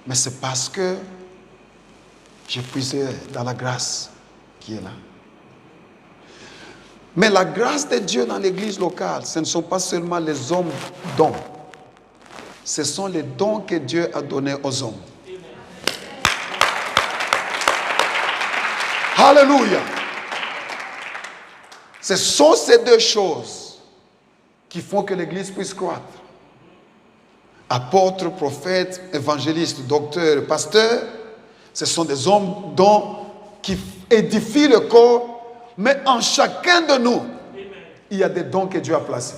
Mais c'est parce que j'ai puisé dans la grâce qui est là. Mais la grâce de Dieu dans l'église locale, ce ne sont pas seulement les hommes dons. Ce sont les dons que Dieu a donnés aux hommes. Alléluia. Ce sont ces 2 choses qui font que l'église puisse croître. Apôtres, prophètes, évangélistes, docteurs, pasteurs, ce sont des hommes dont qui édifient le corps, mais en chacun de nous, il y a des dons que Dieu a placés.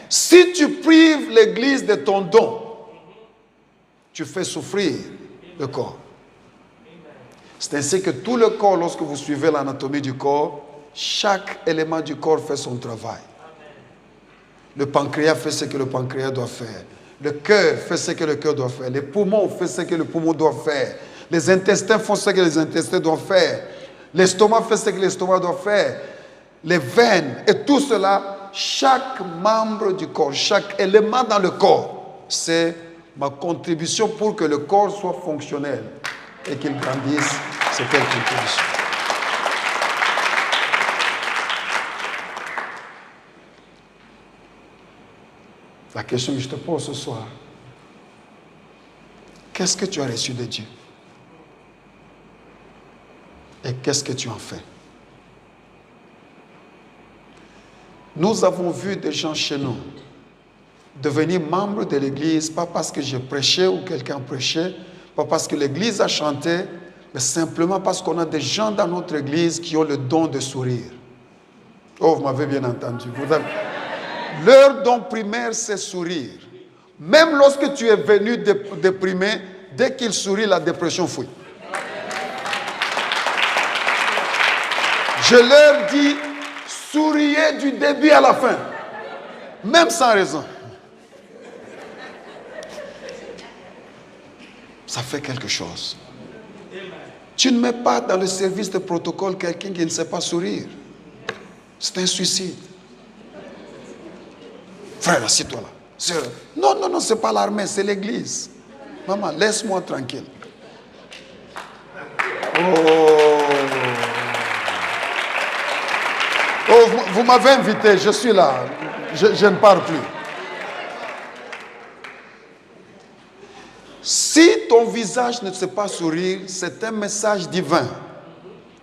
Si tu prives l'église de ton don, tu fais souffrir le corps. C'est ainsi que tout le corps, lorsque vous suivez l'anatomie du corps, chaque élément du corps fait son travail. Le pancréas fait ce que le pancréas doit faire. Le cœur fait ce que le cœur doit faire. Les poumons font ce que le poumon doit faire. Les intestins font ce que les intestins doivent faire. L'estomac fait ce que l'estomac doit faire. Les veines et tout cela, chaque membre du corps, chaque élément dans le corps, c'est ma contribution pour que le corps soit fonctionnel et qu'il grandisse. C'est quelle contribution? La question que je te pose ce soir, qu'est-ce que tu as reçu de Dieu? Et qu'est-ce que tu en fais? Nous avons vu des gens chez nous devenir membres de l'église, pas parce que je prêchais ou quelqu'un prêchait, pas parce que l'église a chanté, mais simplement parce qu'on a des gens dans notre église qui ont le don de sourire. Oh, vous m'avez bien entendu. Leur don primaire, c'est sourire. Même lorsque tu es venu déprimé, dès qu'il sourit, la dépression fuit. Je leur dis, souriez du début à la fin, même sans raison. Ça fait quelque chose. Tu ne mets pas dans le service de protocole quelqu'un qui ne sait pas sourire. C'est un suicide. Frère, assieds-toi là. Sœur, non, c'est pas l'armée, c'est l'église. Maman, laisse-moi tranquille. Oh, vous m'avez invité, je suis là. Je ne parle plus. Si ton visage ne sait pas sourire, c'est un message divin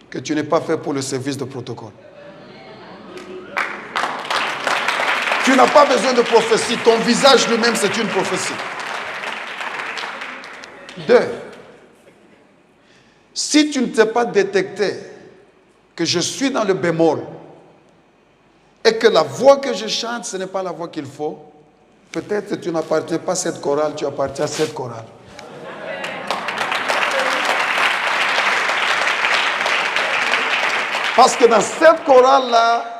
que tu n'es pas fait pour le service de protocole. Tu n'as pas besoin de prophétie. Ton visage lui-même, c'est une prophétie. 2. Si tu ne t'es pas détecté que je suis dans le bémol et que la voix que je chante, ce n'est pas la voix qu'il faut, peut-être que tu n'appartiens pas à cette chorale, tu appartiens à cette chorale. Parce que dans cette chorale-là,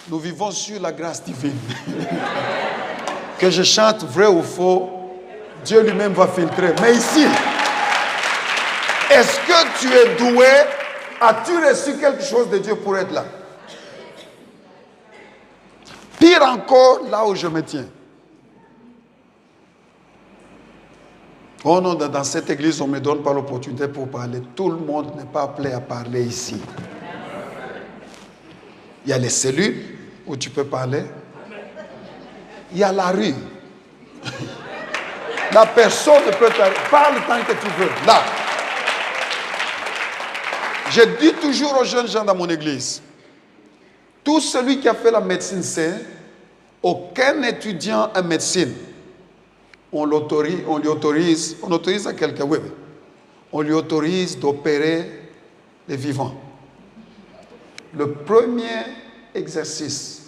nous vivons sur la grâce divine. que je chante vrai ou faux, Dieu lui-même va filtrer. Mais ici, est-ce que tu es doué? As-tu reçu quelque chose de Dieu pour être là? Pire encore, là où je me tiens. Oh non, dans cette église, on ne me donne pas l'opportunité pour parler. Tout le monde n'est pas appelé à parler ici. Il y a les cellules où tu peux parler. Il y a la rue. La personne ne peut parle tant que tu veux. Là. Je dis toujours aux jeunes gens dans mon église, tout celui qui a fait la médecine sait, aucun étudiant en médecine, on lui autorise à quelqu'un, oui, on lui autorise d'opérer les vivants. Le premier exercice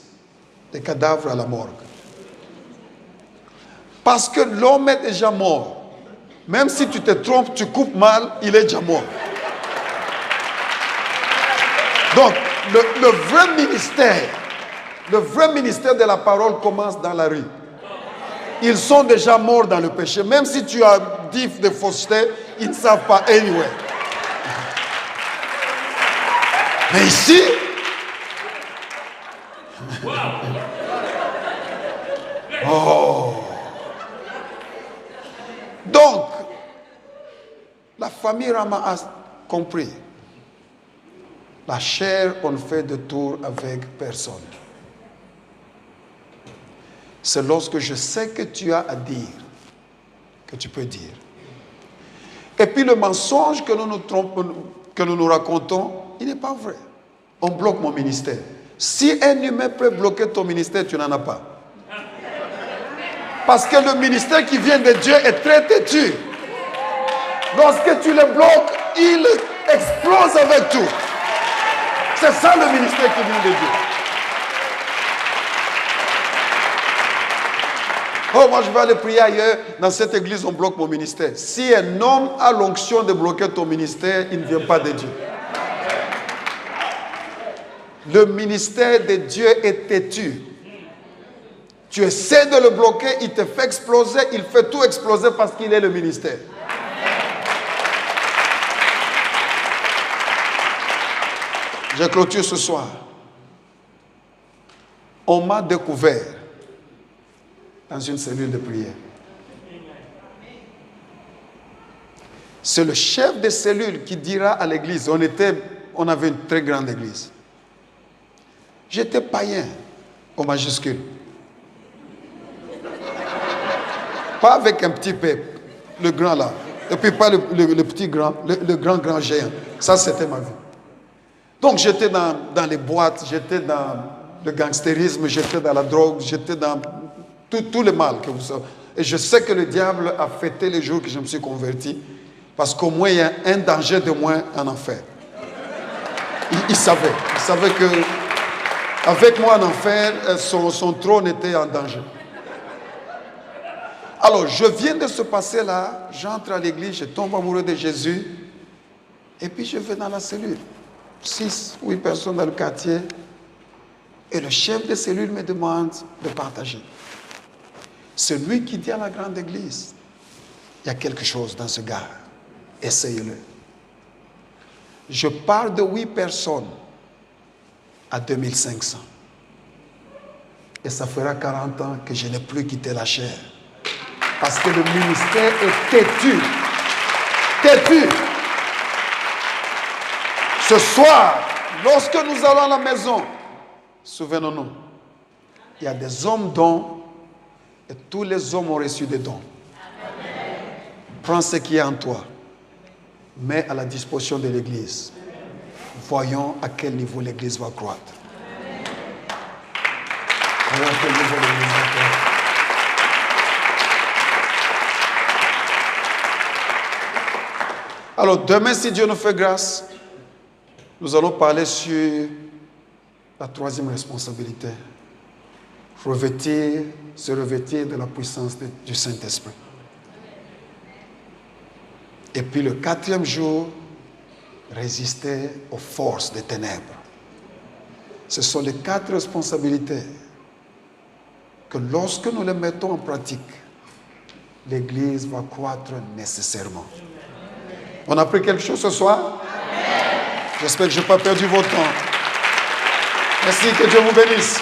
des cadavres à la morgue. Parce que l'homme est déjà mort. Même si tu te trompes, tu coupes mal, il est déjà mort. Donc, le vrai ministère de la parole commence dans la rue. Ils sont déjà morts dans le péché. Même si tu as dit de fausseté, ils ne savent pas anyway. Mais ici, oh. Donc, la famille Rama a compris. La chair, on ne fait de tour avec personne. C'est lorsque je sais que tu as à dire que tu peux dire. Et puis le mensonge que nous nous racontons, il n'est pas vrai. On bloque mon ministère. Si un humain peut bloquer ton ministère, tu n'en as pas. Parce que le ministère qui vient de Dieu est très têtu. Lorsque tu le bloques, il explose avec tout. C'est ça le ministère qui vient de Dieu. Oh, moi je vais aller prier ailleurs. Dans cette église, on bloque mon ministère. Si un homme a l'onction de bloquer ton ministère, il ne vient pas de Dieu. Le ministère de Dieu est têtu. Tu essaies de le bloquer, il te fait exploser, il fait tout exploser parce qu'il est le ministère. Je clôture ce soir. On m'a découvert dans une cellule de prière. C'est le chef de cellule qui dira à l'église, on avait une très grande église. J'étais païen au majuscule. Pas avec un petit peuple, le grand là. Et puis pas le petit grand, le grand géant. Ça, c'était ma vie. Donc j'étais dans les boîtes, j'étais dans le gangstérisme, j'étais dans la drogue, j'étais dans tout le mal que vous savez. Et je sais que le diable a fêté les jours que je me suis converti, parce qu'au moins il y a un danger de moins en enfer. Il savait que avec moi en enfer, son trône était en danger. Alors, je viens de se passer là, j'entre à l'église, je tombe amoureux de Jésus, et puis je vais dans la cellule. 6 ou 8 personnes dans le quartier, et le chef de cellule me demande de partager. C'est lui qui dit à la grande église, il y a quelque chose dans ce gars, essayez-le. Je parle de 8 personnes à 2500. Et ça fera 40 ans que je n'ai plus quitté la chair. Parce que le ministère est têtu. Têtu. Ce soir, lorsque nous allons à la maison, souvenons-nous, il y a des hommes dons et tous les hommes ont reçu des dons. Amen. Prends ce qui est en toi, mets à la disposition de l'Église. Voyons à quel niveau l'Église va croître. Voyons à quel niveau l'Église va croître. Alors demain, si Dieu nous fait grâce, nous allons parler sur la troisième responsabilité. Se revêtir de la puissance du Saint-Esprit. Et puis le 4e jour, résister aux forces des ténèbres. Ce sont les 4 responsabilités que lorsque nous les mettons en pratique, l'Église va croître nécessairement. On a appris quelque chose ce soir? J'espère que je n'ai pas perdu votre temps. Merci, que Dieu vous bénisse.